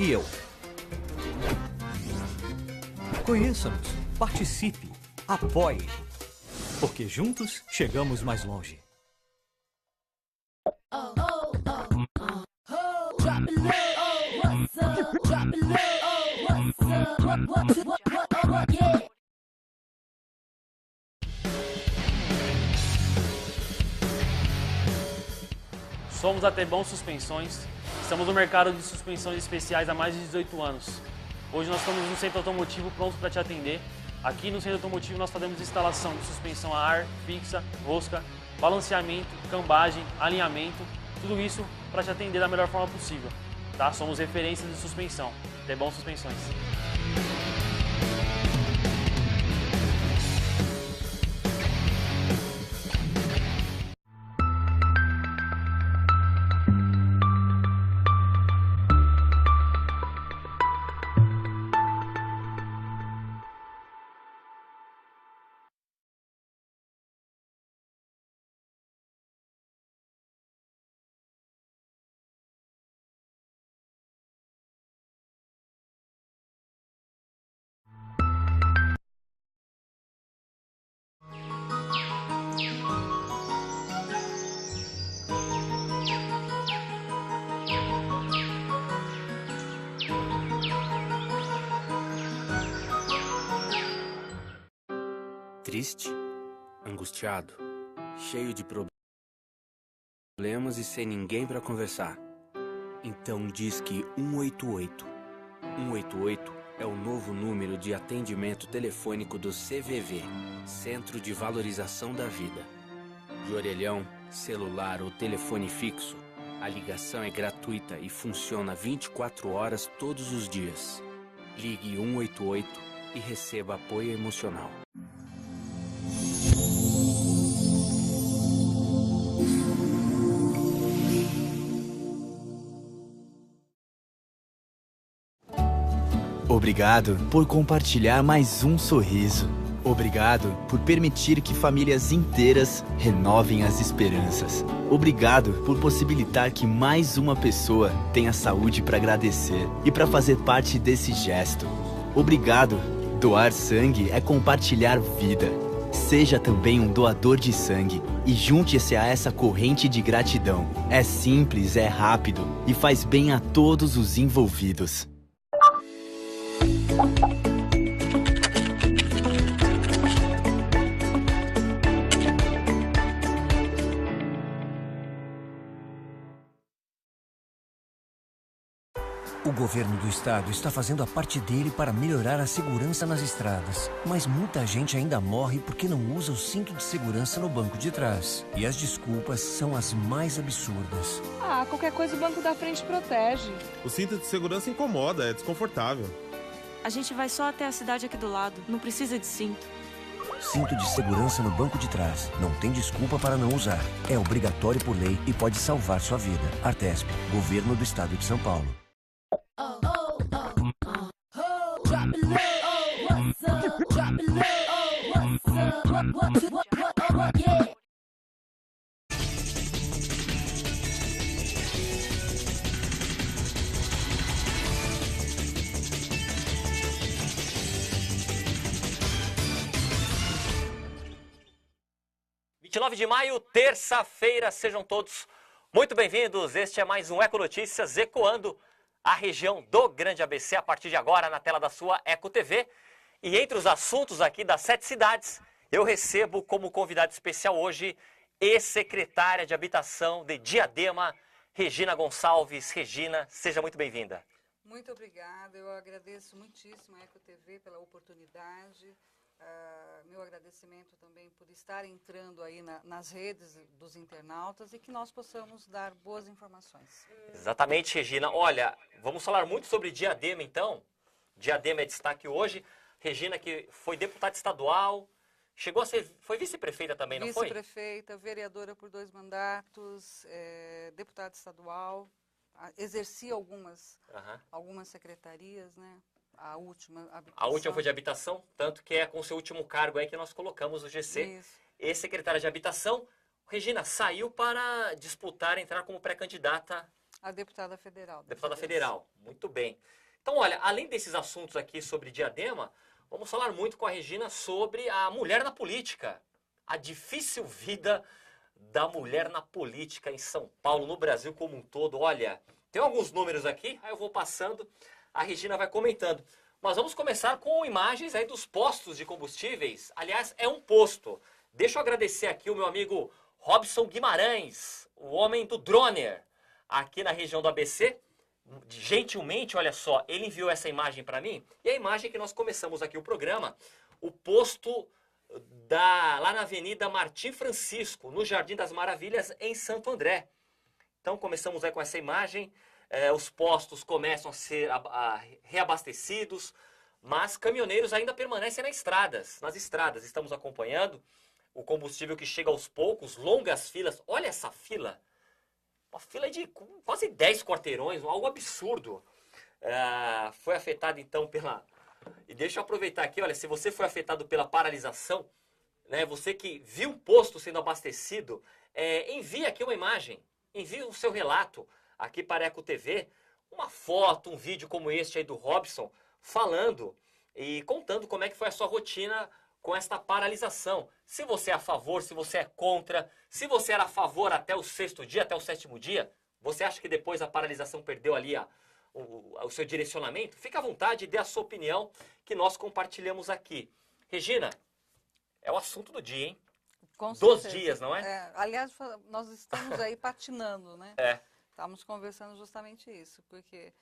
e eu. Conheça-nos, participe, apoie, porque juntos chegamos mais longe. Somos a Tebon Suspensões, estamos no mercado de suspensões especiais há mais de 18 anos. Hoje nós estamos no centro automotivo pronto para te atender. Aqui no centro automotivo nós fazemos instalação de suspensão a ar, fixa, rosca, balanceamento, cambagem, alinhamento, tudo isso para te atender da melhor forma possível. Tá? Somos referências de suspensão, Tebon Suspensões. Triste, angustiado, cheio de problemas e sem ninguém para conversar. Então disque 188. 188 é o novo número de atendimento telefônico do CVV, Centro de Valorização da Vida. De orelhão, celular ou telefone fixo, a ligação é gratuita e funciona 24 horas todos os dias. Ligue 188 e receba apoio emocional. Obrigado por compartilhar mais um sorriso. Obrigado por permitir que famílias inteiras renovem as esperanças. Obrigado por possibilitar que mais uma pessoa tenha saúde para agradecer e para fazer parte desse gesto. Obrigado. Doar sangue é compartilhar vida. Seja também um doador de sangue e junte-se a essa corrente de gratidão. É simples, é rápido e faz bem a todos os envolvidos. O governo do estado está fazendo a parte dele para melhorar a segurança nas estradas. Mas muita gente ainda morre porque não usa o cinto de segurança no banco de trás. E as desculpas são as mais absurdas. Ah, qualquer coisa o banco da frente protege. O cinto de segurança incomoda, é desconfortável. A gente vai só até a cidade aqui do lado, não precisa de cinto. Cinto de segurança no banco de trás. Não tem desculpa para não usar. É obrigatório por lei e pode salvar sua vida. Artesp, Governo do Estado de São Paulo. Dia 29 de maio, terça-feira, sejam todos muito bem-vindos. Este é mais um Eco Notícias, ecoando a região do Grande ABC a partir de agora na tela da sua Eco TV. E entre os assuntos aqui das 7 cidades, eu recebo como convidada especial hoje ex-secretária de Habitação de Diadema, Regina Gonçalves. Regina, seja muito bem-vinda. Muito obrigada, eu agradeço muitíssimo a Eco TV pela oportunidade. Meu agradecimento também por estar entrando aí nas redes dos internautas e que nós possamos dar boas informações. Exatamente, Regina. Olha, vamos falar muito sobre Diadema, então. Diadema é destaque hoje. Regina, que foi deputada estadual, chegou a ser, foi vice-prefeita também, não foi? Vice-prefeita, vereadora por 2 mandatos, deputada estadual, exerci algumas secretarias, né? A última, habitação. A última foi de habitação, tanto que é com o seu último cargo aí que nós colocamos o GC. Isso. Ex-secretária de habitação. Regina, saiu para disputar, entrar como pré-candidata A deputada federal. Deputada federal, muito bem. Então, olha, além desses assuntos aqui sobre Diadema, vamos falar muito com a Regina sobre a mulher na política. A difícil vida da mulher na política em São Paulo, no Brasil como um todo. Olha, tem alguns números aqui, aí eu vou passando, a Regina vai comentando. Mas vamos começar com imagens aí dos postos de combustíveis. Aliás, é um posto. Deixa eu agradecer aqui o meu amigo Robson Guimarães, o homem do droner, aqui na região do ABC. Gentilmente, olha só, ele enviou essa imagem para mim. E a imagem que nós começamos aqui o programa, o posto lá na Avenida Martim Francisco, no Jardim das Maravilhas, em Santo André. Então começamos aí com essa imagem. Os postos começam a ser reabastecidos, mas caminhoneiros ainda permanecem nas estradas. Estamos acompanhando o combustível que chega aos poucos, longas filas. Olha essa fila, uma fila de quase 10 quarteirões, algo absurdo. Foi afetado então pela... E deixa eu aproveitar aqui, olha, se você foi afetado pela paralisação, né, você que viu um posto sendo abastecido, envie aqui uma imagem, envie o seu relato aqui para a Eco TV, uma foto, um vídeo como este aí do Robson, falando e contando como é que foi a sua rotina com esta paralisação. Se você é a favor, se você é contra, se você era a favor até o 6º dia, até o 7º dia, você acha que depois a paralisação perdeu ali o seu direcionamento? Fique à vontade e dê a sua opinião que nós compartilhamos aqui. Regina, é o assunto do dia, hein? Com Dos certeza. dias, não é? Aliás, nós estamos aí patinando, né? Estamos conversando justamente isso, porque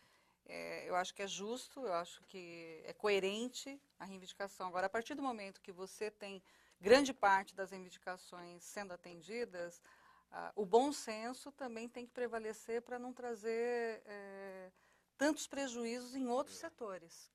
eu acho que é justo, eu acho que é coerente a reivindicação. Agora, a partir do momento que você tem grande parte das reivindicações sendo atendidas, o bom senso também tem que prevalecer para não trazer tantos prejuízos em outros setores,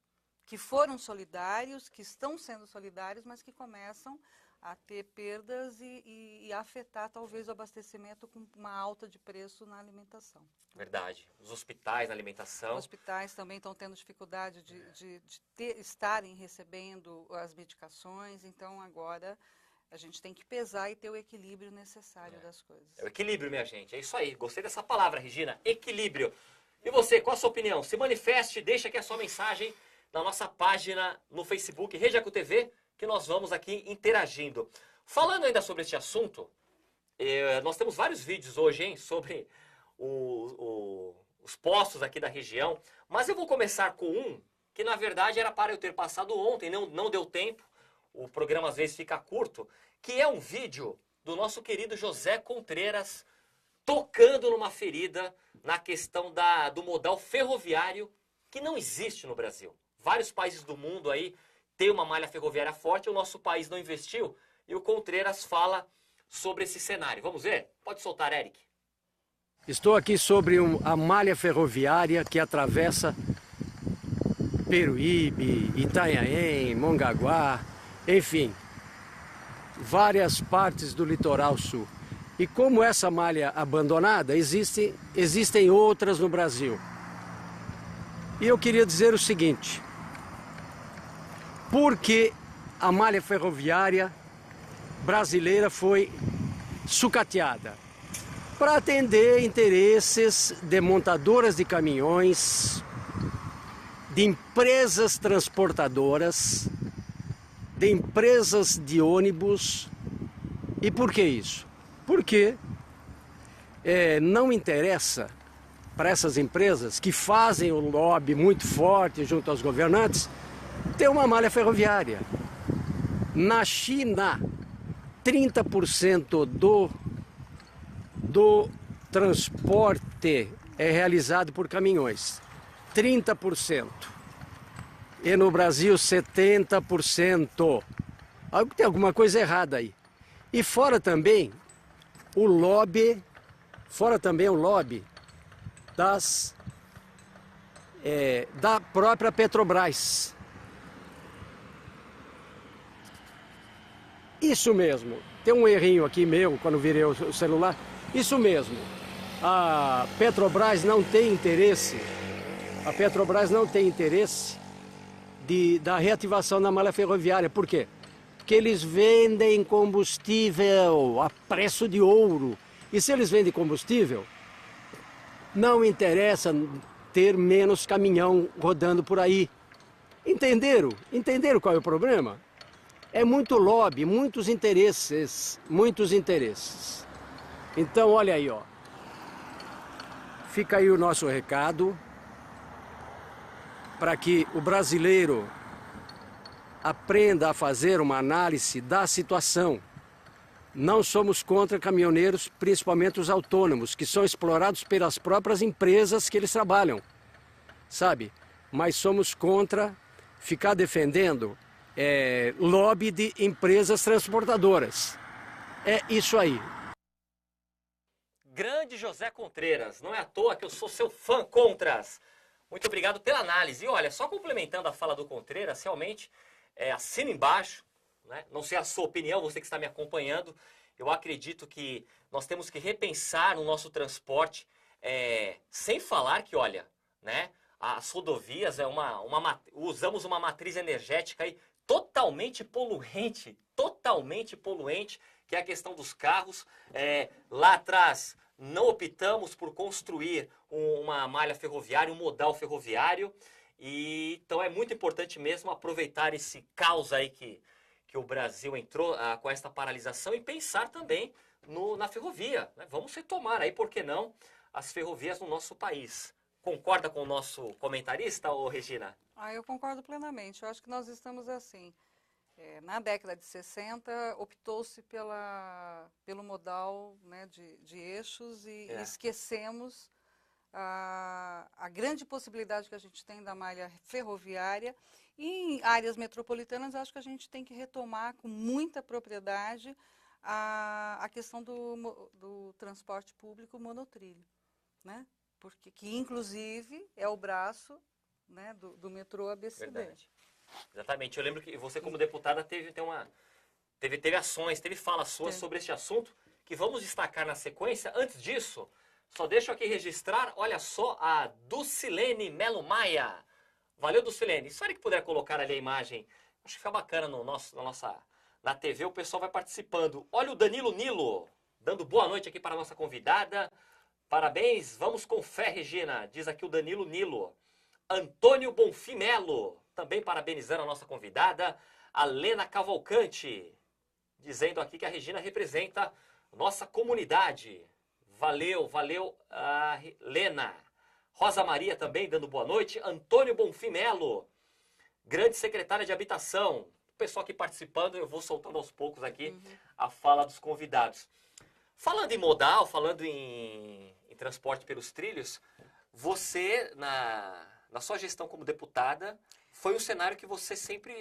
que foram solidários, que estão sendo solidários, mas que começam a ter perdas e afetar talvez o abastecimento com uma alta de preço na alimentação. Verdade. Os hospitais, na alimentação. Os hospitais também estão tendo dificuldade de estarem recebendo as medicações, então agora a gente tem que pesar e ter o equilíbrio necessário das coisas. É o equilíbrio, minha gente. É isso aí. Gostei dessa palavra, Regina. Equilíbrio. E você, qual a sua opinião? Se manifeste, deixa aqui a sua mensagem na nossa página no Facebook, Rede Eco TV, que nós vamos aqui interagindo. Falando ainda sobre este assunto, nós temos vários vídeos hoje, hein, sobre os postos aqui da região, mas eu vou começar com um que na verdade era para eu ter passado ontem, não deu tempo, o programa às vezes fica curto, que é um vídeo do nosso querido José Contreras tocando numa ferida na questão do modal ferroviário que não existe no Brasil. Vários países do mundo aí têm uma malha ferroviária forte, o nosso país não investiu, e o Contreras fala sobre esse cenário. Vamos ver? Pode soltar, Eric. Estou aqui sobre a malha ferroviária que atravessa Peruíbe, Itanhaém, Mongaguá, enfim, várias partes do litoral sul. E como essa malha abandonada, existem outras no Brasil. E eu queria dizer o seguinte: por que a malha ferroviária brasileira foi sucateada? Para atender interesses de montadoras de caminhões, de empresas transportadoras, de empresas de ônibus. E por que isso? Porque não interessa para essas empresas que fazem um lobby muito forte junto aos governantes ter uma malha ferroviária. Na China, 30% do transporte é realizado por caminhões. 30%. E no Brasil, 70%. Tem alguma coisa errada aí. E fora também o lobby da própria Petrobras. Isso mesmo. Tem um errinho aqui meu, quando virei o celular. Isso mesmo. A Petrobras não tem interesse da reativação da malha ferroviária. Por quê? Porque eles vendem combustível a preço de ouro. E se eles vendem combustível, Não interessa ter menos caminhão rodando por aí. Entenderam? Entenderam qual é o problema? É muito lobby, muitos interesses, muitos interesses. Então, olha aí, ó. Fica aí o nosso recado para que o brasileiro aprenda a fazer uma análise da situação. Não somos contra caminhoneiros, principalmente os autônomos, que são explorados pelas próprias empresas que eles trabalham, sabe? Mas somos contra ficar defendendo lobby de empresas transportadoras. É isso aí. Grande José Contreiras, não é à toa que eu sou seu fã, Contras. Muito obrigado pela análise. E olha, só complementando a fala do Contreiras, realmente, assina embaixo, né? Não sei a sua opinião, você que está me acompanhando, eu acredito que nós temos que repensar o nosso transporte, sem falar que, olha, né, as rodovias usamos uma matriz energética aí totalmente poluente, que é a questão dos carros. Lá atrás não optamos por construir uma malha ferroviária, um modal ferroviário, e então é muito importante mesmo aproveitar esse caos aí que o Brasil entrou com esta paralisação e pensar também na ferrovia, né? Vamos retomar aí, por que não, as ferrovias no nosso país. Concorda com o nosso comentarista, ô Regina? Eu concordo plenamente. Eu acho que nós estamos assim. Na década de 60, optou-se pelo modal, né, de eixos e esquecemos a grande possibilidade que a gente tem da malha ferroviária. E em áreas metropolitanas, acho que a gente tem que retomar com muita propriedade a questão do transporte público monotrilho, né? Porque que inclusive é o braço, né, do metrô ABCD. Verdade. Exatamente. Eu lembro que você, como deputada, teve ações, teve falas suas sobre este assunto, que vamos destacar na sequência. Antes disso, só deixo aqui registrar, olha só, a Dulcilene Melo Maia. Valeu, Dulcilene. Se que puder colocar ali a imagem, acho que fica bacana na TV, o pessoal vai participando. Olha o Danilo Nilo, dando boa noite aqui para a nossa convidada. Parabéns, vamos com fé, Regina, diz aqui o Danilo Nilo. Antônio Bonfim Melo, também parabenizando a nossa convidada. A Lena Cavalcante, dizendo aqui que a Regina representa nossa comunidade. Valeu, Lena. Rosa Maria também dando boa noite. Antônio Bonfim Melo, grande secretária de habitação. O pessoal aqui participando, eu vou soltando aos poucos aqui a fala dos convidados. Falando em modal, falando em transporte pelos trilhos, você, na sua gestão como deputada, foi um cenário que você sempre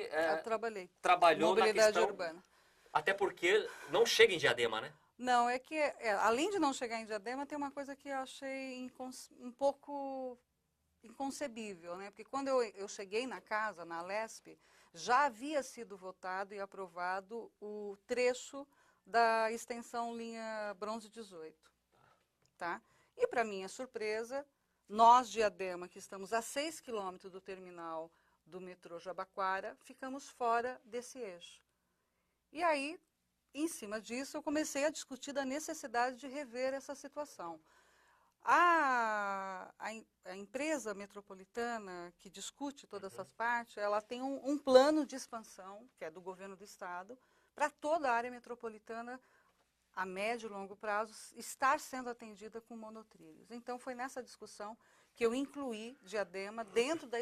trabalhou na questão urbana. Até porque não chega em Diadema, né? Não, é que, além de não chegar em Diadema, tem uma coisa que eu achei um pouco inconcebível, né? Porque quando eu cheguei na casa, na Lesp, já havia sido votado e aprovado o trecho da extensão linha Bronze 18, tá? E, para minha surpresa, nós, Diadema, que estamos a 6 quilômetros do terminal do metrô Jabaquara, ficamos fora desse eixo. E aí, em cima disso, eu comecei a discutir da necessidade de rever essa situação. A empresa metropolitana que discute todas essas partes, ela tem um plano de expansão, que é do governo do estado, para toda a área metropolitana, a médio e longo prazo, estar sendo atendida com monotrilhos. Então, foi nessa discussão que eu incluí Diadema dentro da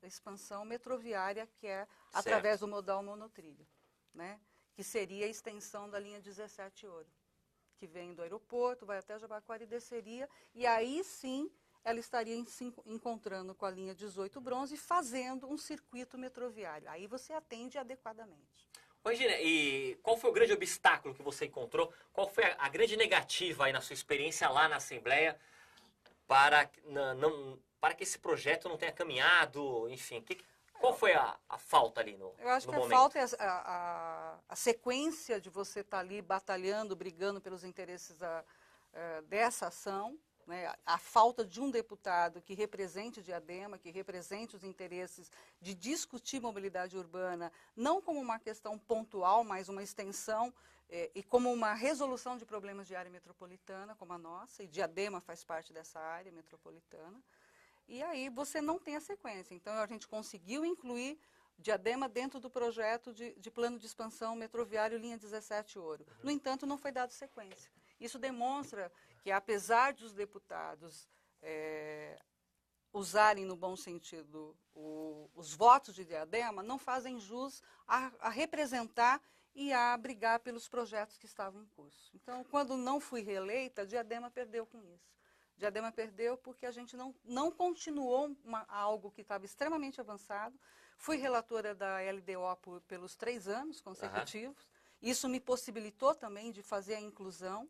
expansão metroviária, que é através do modal monotrilho, né? Que seria a extensão da linha 17 Ouro, que vem do aeroporto, vai até Jabaquara e desceria, e aí sim ela estaria se encontrando com a linha 18 Bronze e fazendo um circuito metroviário. Aí você atende adequadamente. Regina, e qual foi o grande obstáculo que você encontrou? Qual foi a grande negativa aí na sua experiência lá na Assembleia para que esse projeto não tenha caminhado, enfim? Qual foi a falta ali no momento? Eu acho que a falta é a sequência de você estar ali batalhando, brigando pelos interesses dessa ação, né, a falta de um deputado que represente Diadema, que represente os interesses de discutir mobilidade urbana, não como uma questão pontual, mas uma extensão e como uma resolução de problemas de área metropolitana, como a nossa, e Diadema faz parte dessa área metropolitana. E aí você não tem a sequência. Então a gente conseguiu incluir Diadema dentro do projeto de plano de expansão metroviário linha 17 Ouro. No entanto, não foi dado sequência. Isso demonstra que, apesar dos deputados usarem no bom sentido os votos de Diadema, não fazem jus a representar e a brigar pelos projetos que estavam em curso. Então, quando não fui reeleita, Diadema perdeu com isso. Diadema perdeu porque a gente não continuou algo que estava extremamente avançado. Fui relatora da LDO pelos 3 anos consecutivos. Isso me possibilitou também de fazer a inclusão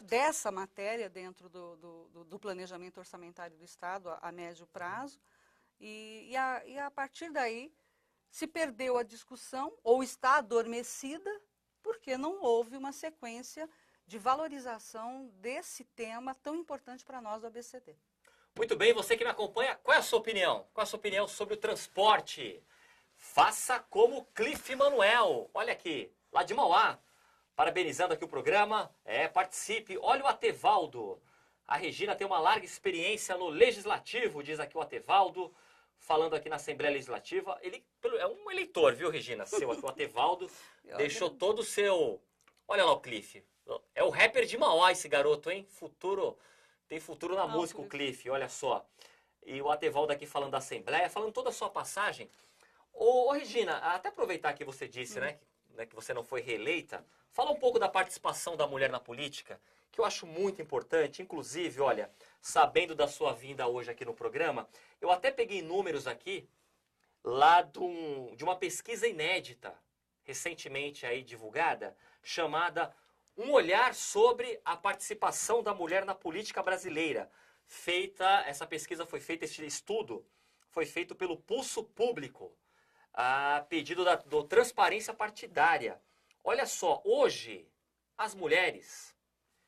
dessa matéria dentro do planejamento orçamentário do Estado a médio prazo. E a partir daí se perdeu a discussão ou está adormecida porque não houve uma sequência de valorização desse tema tão importante para nós do ABCD. Muito bem, você que me acompanha, qual é a sua opinião? Qual é a sua opinião sobre o transporte? Faça como Cliff Manuel, olha aqui, lá de Mauá, parabenizando aqui o programa, participe. Olha o Atevaldo, a Regina tem uma larga experiência no Legislativo, diz aqui o Atevaldo, falando aqui na Assembleia Legislativa. Ele é um eleitor, viu, Regina? Seu aqui, o Atevaldo, deixou todo o seu... Olha lá o Cliff, é o rapper de Mauá esse garoto, hein? Tem futuro na música, o Cliff, olha só. E o Atevaldo aqui falando da Assembleia, falando toda a sua passagem. Ô Regina, até aproveitar que você disse, né, que você não foi reeleita, fala um pouco da participação da mulher na política, que eu acho muito importante. Inclusive, olha, sabendo da sua vinda hoje aqui no programa, eu até peguei números aqui, lá de uma pesquisa inédita, recentemente aí divulgada, chamada Um Olhar sobre a Participação da Mulher na Política Brasileira. Essa pesquisa foi feita, esse estudo foi feito pelo Pulso Público, a pedido do Transparência Partidária. Olha só, hoje as mulheres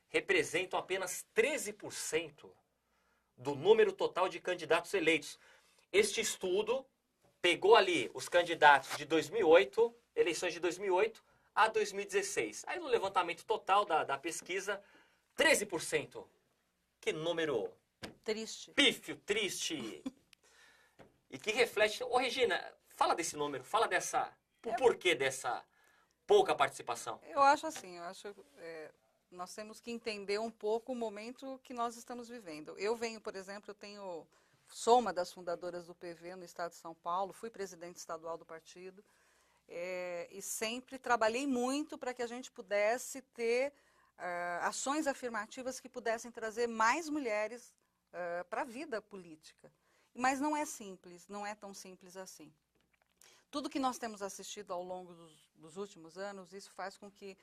representam apenas 13% do número total de candidatos eleitos. Este estudo pegou ali os candidatos de 2008, eleições de 2008 a 2016. Aí no levantamento total da pesquisa, 13%. Que número triste. Pífio, triste. E que reflete... Ô Regina, fala desse número, fala o porquê dessa pouca participação. Eu acho assim, nós temos que entender um pouco o momento que nós estamos vivendo. Eu venho, por exemplo, sou uma das fundadoras do PV no estado de São Paulo, fui presidente estadual do partido, e sempre trabalhei muito para que a gente pudesse ter ações afirmativas que pudessem trazer mais mulheres para a vida política. Mas não é simples, não é tão simples assim. Tudo que nós temos assistido ao longo dos últimos anos, isso faz com que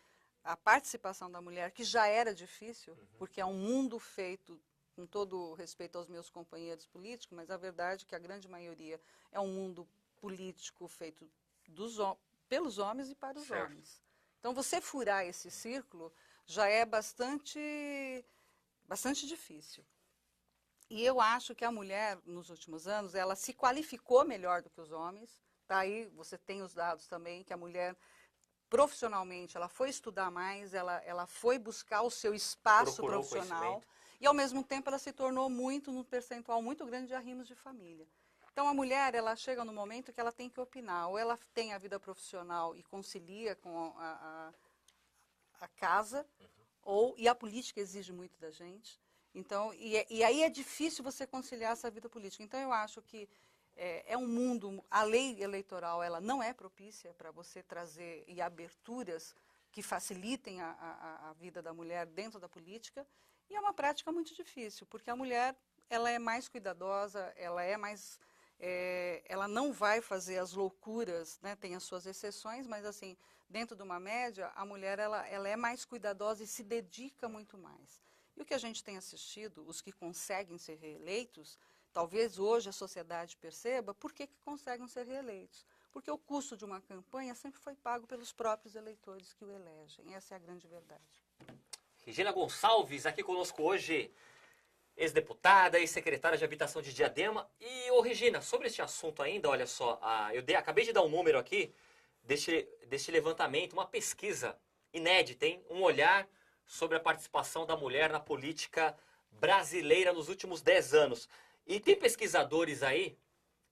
a participação da mulher, que já era difícil, porque é um mundo feito, com todo o respeito aos meus companheiros políticos, mas a verdade é que a grande maioria é um mundo político feito pelos homens e para os homens. Então, você furar esse círculo já é bastante difícil. E eu acho que a mulher, nos últimos anos, ela se qualificou melhor do que os homens. Tá aí, você tem os dados também, que a mulher, profissionalmente, ela foi estudar mais, ela foi buscar o seu espaço profissional. E, ao mesmo tempo, ela se tornou num percentual muito grande de arrimos de família. Então, a mulher, ela chega no momento que ela tem que opinar. Ou ela tem a vida profissional e concilia com a casa, e a política exige muito da gente. Então, e aí é difícil você conciliar essa vida política. Então, eu acho que é um mundo, a lei eleitoral, ela não é propícia para você trazer aberturas que facilitem a vida da mulher dentro da política. E é uma prática muito difícil, porque a mulher, ela é mais cuidadosa, ela não vai fazer as loucuras, né? Tem as suas exceções, mas assim, dentro de uma média, a mulher ela é mais cuidadosa e se dedica muito mais. E o que a gente tem assistido, os que conseguem ser reeleitos, talvez hoje a sociedade perceba por que conseguem ser reeleitos. Porque o custo de uma campanha sempre foi pago pelos próprios eleitores que o elegem. Essa é a grande verdade. Regina Gonçalves, aqui conosco hoje. ex-deputada, ex-secretária de Habitação de Diadema. E, ô Regina, sobre este assunto ainda, olha só, acabei de dar um número aqui deste levantamento, uma pesquisa inédita, hein? Um olhar sobre a participação da mulher na política brasileira nos últimos 10 anos. E tem pesquisadores aí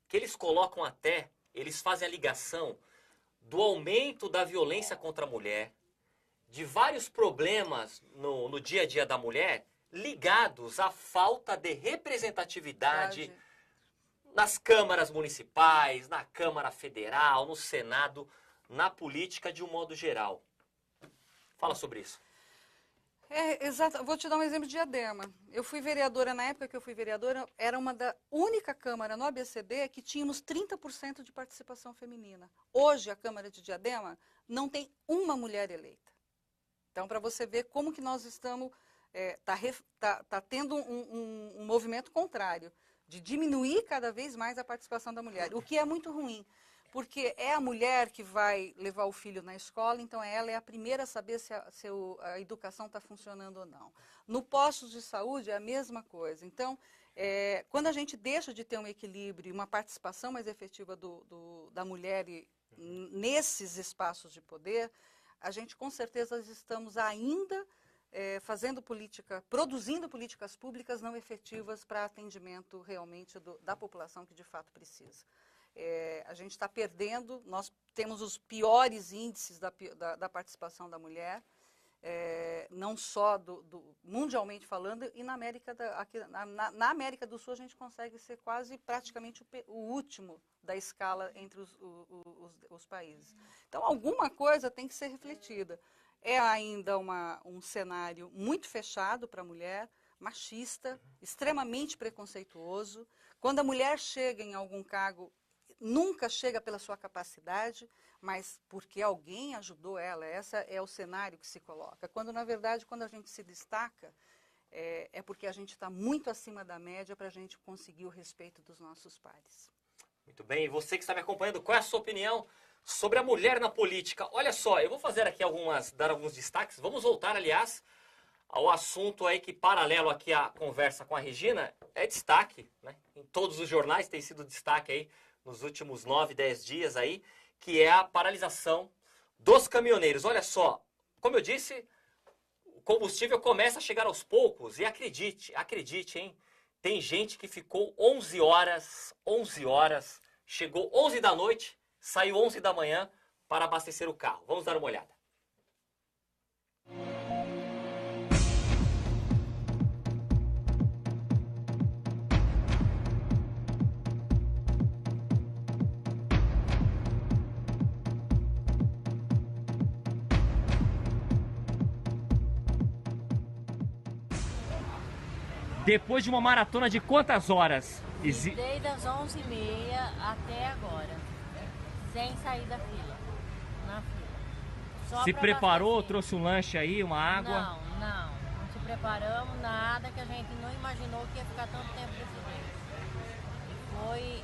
que eles colocam até, eles fazem a ligação do aumento da violência contra a mulher, de vários problemas no dia a dia da mulher, ligados à falta de representatividade nas câmaras municipais, na Câmara Federal, no Senado, na política de um modo geral. Fala sobre isso. Exato. Vou te dar um exemplo de Diadema. Eu fui vereadora, na época que eu fui vereadora, era uma da única Câmara no ABCD que tínhamos 30% de participação feminina. Hoje, a Câmara de Diadema não tem uma mulher eleita. Então, para você ver como que nós estamos... Tá tendo um movimento contrário, de diminuir cada vez mais a participação da mulher, o que é muito ruim, porque é a mulher que vai levar o filho na escola, então ela é a primeira a saber se a educação está funcionando ou não. No posto de saúde é a mesma coisa. Então, quando a gente deixa de ter um equilíbrio e uma participação mais efetiva da mulher nesses espaços de poder, a gente com certeza estamos ainda... produzindo políticas públicas não efetivas para atendimento realmente da população que de fato precisa. A gente está perdendo, nós temos os piores índices da participação da mulher, não só mundialmente falando, e na América do Sul a gente consegue ser quase praticamente o último da escala entre os países. Então alguma coisa tem que ser refletida. É ainda um cenário muito fechado para a mulher, machista, extremamente preconceituoso. Quando a mulher chega em algum cargo, nunca chega pela sua capacidade, mas porque alguém ajudou ela. Esse é o cenário que se coloca. Quando, na verdade, quando a gente se destaca, é porque a gente está muito acima da média para a gente conseguir o respeito dos nossos pares. Muito bem. E você que está me acompanhando, qual é a sua opinião sobre a mulher na política? Olha só, eu vou fazer aqui dar alguns destaques. Vamos voltar, aliás, ao assunto aí que, paralelo aqui à conversa com a Regina, é destaque, né? Em todos os jornais tem sido destaque aí nos últimos 9, 10 dias aí, que é a paralisação dos caminhoneiros. Olha só, como eu disse, o combustível começa a chegar aos poucos e acredite, hein? Tem gente que ficou 11 horas, chegou 11 da noite, saiu 11 da manhã para abastecer o carro. Vamos dar uma olhada. Depois de uma maratona de quantas horas? Desde as 11h30 até agora, sem sair da fila, na fila. Só se preparou, trouxe um lanche aí, uma água? Não se preparamos, nada, que a gente não imaginou que ia ficar tanto tempo desse jeito. E foi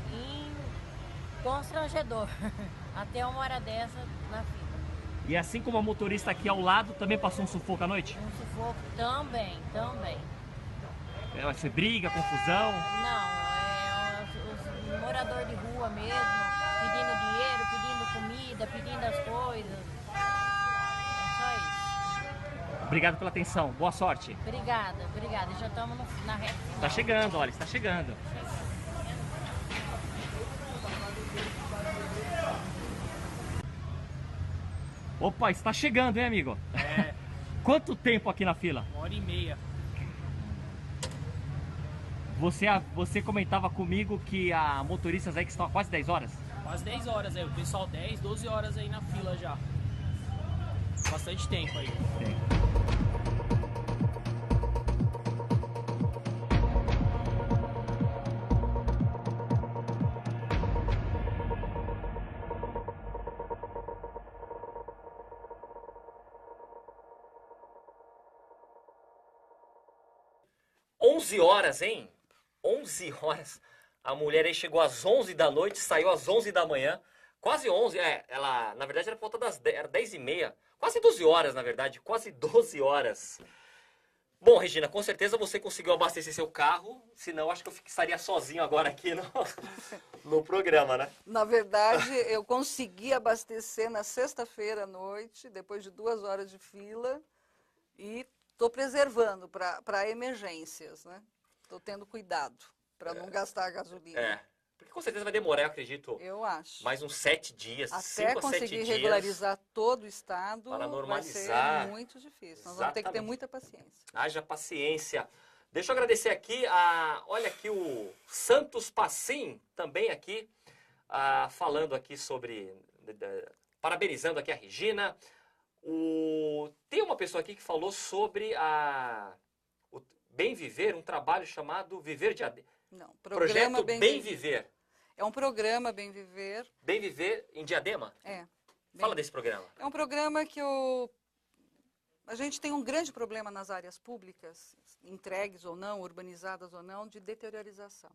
constrangedor, até uma hora dessa na fila. E assim como a motorista aqui ao lado, também passou um sufoco à noite? Um sufoco também. Você briga, confusão? Não, os moradores de rua mesmo, pedindo dinheiro, pedindo comida, pedindo as coisas. É só isso. Obrigado pela atenção, boa sorte. Obrigada. Já estamos na reta final. Tá chegando, olha, está chegando. Opa, está chegando, hein, amigo? É. Quanto tempo aqui na fila? 1h30. Você comentava comigo que há motoristas aí que estão há quase 10 horas? Quase 10 horas aí, o pessoal 10, 12 horas aí na fila já. Bastante tempo aí. Horas, hein? 11 horas. A mulher aí chegou às 11 da noite, saiu às 11 da manhã. Quase 11, ela, na verdade, era por volta das 10h30. Quase 12 horas, na verdade, quase 12 horas. Bom, Regina, com certeza você conseguiu abastecer seu carro, senão acho que eu estaria sozinho agora aqui no programa, né? Na verdade, eu consegui abastecer na sexta-feira à noite, depois de 2 horas de fila, e estou preservando para emergências, né? Estou tendo cuidado para não gastar a gasolina. Porque com certeza vai demorar, eu acredito. Eu acho. Mais uns 7 dias, Até 5 a 7 conseguir dias. regularizar todo o estado, para vai normalizar. ser muito difícil. Nós vamos ter que ter muita paciência. Haja paciência. Deixa eu agradecer aqui olha aqui o Santos Passim, também aqui, falando aqui sobre, parabenizando aqui a Regina. Tem uma pessoa aqui que falou sobre o Bem Viver, um trabalho chamado Viver Diadema. Não, Projeto Bem Viver. É um programa Bem Viver. Bem Viver em Diadema? Fala desse programa. É um programa que a gente tem um grande problema nas áreas públicas, entregues ou não, urbanizadas ou não, de deteriorização.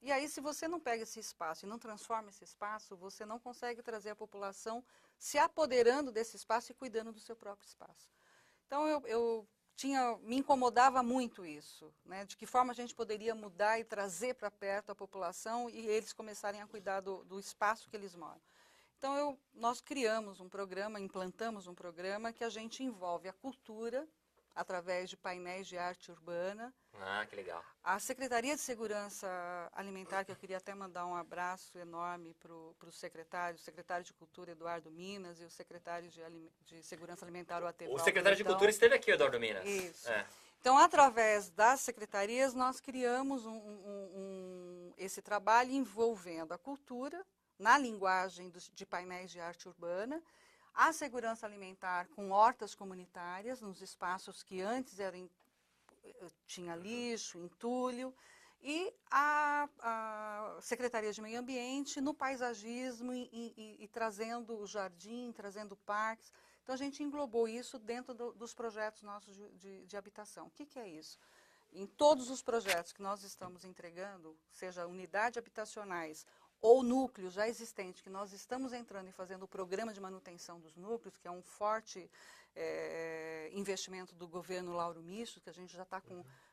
E aí, se você não pega esse espaço e não transforma esse espaço, você não consegue trazer a população se apoderando desse espaço e cuidando do seu próprio espaço. Então, me incomodava muito isso, né? De que forma a gente poderia mudar e trazer para perto a população e eles começarem a cuidar do espaço que eles moram. Então, nós criamos um programa, implantamos um programa que a gente envolve a cultura através de painéis de arte urbana. Que legal. A Secretaria de Segurança Alimentar, que eu queria até mandar um abraço enorme para o secretário de Cultura, Eduardo Minas, e o secretário de Segurança Alimentar, o Ateval. O secretário de Cultura esteve aqui, Eduardo Minas. Isso. Então, através das secretarias, nós criamos esse trabalho envolvendo a cultura, na linguagem de painéis de arte urbana, a segurança alimentar com hortas comunitárias, nos espaços que antes tinha lixo, entulho, e a Secretaria de Meio Ambiente no paisagismo e trazendo o jardim, trazendo parques. Então, a gente englobou isso dentro dos projetos nossos de habitação. O que é isso? Em todos os projetos que nós estamos entregando, seja unidades habitacionais ou núcleos já existentes, que nós estamos entrando e fazendo o programa de manutenção dos núcleos, que é um forte investimento do governo Lauro Misto, que a gente já está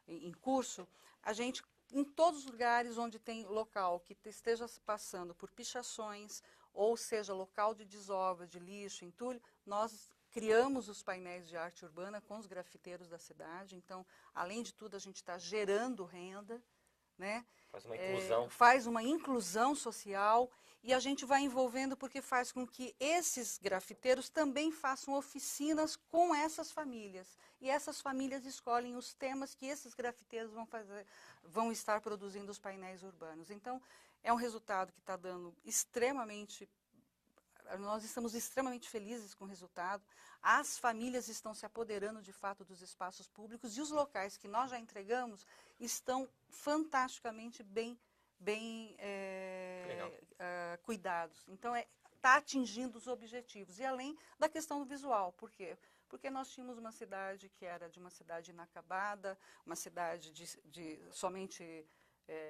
em curso, a gente, em todos os lugares onde tem local que esteja passando por pichações, ou seja, local de desova, de lixo, entulho, nós criamos os painéis de arte urbana com os grafiteiros da cidade. Então, além de tudo, a gente está gerando renda, né? Faz uma inclusão. Faz uma inclusão social e a gente vai envolvendo porque faz com que esses grafiteiros também façam oficinas com essas famílias. E essas famílias escolhem os temas que esses grafiteiros vão estar produzindo os painéis urbanos. Então, é um resultado que está dando nós estamos extremamente felizes com o resultado. As famílias estão se apoderando de fato dos espaços públicos e os locais que nós já entregamos estão fantasticamente bem cuidados. Então, está atingindo os objetivos. E além da questão do visual. Por quê? Porque nós tínhamos uma cidade que era de uma cidade inacabada, uma cidade de somente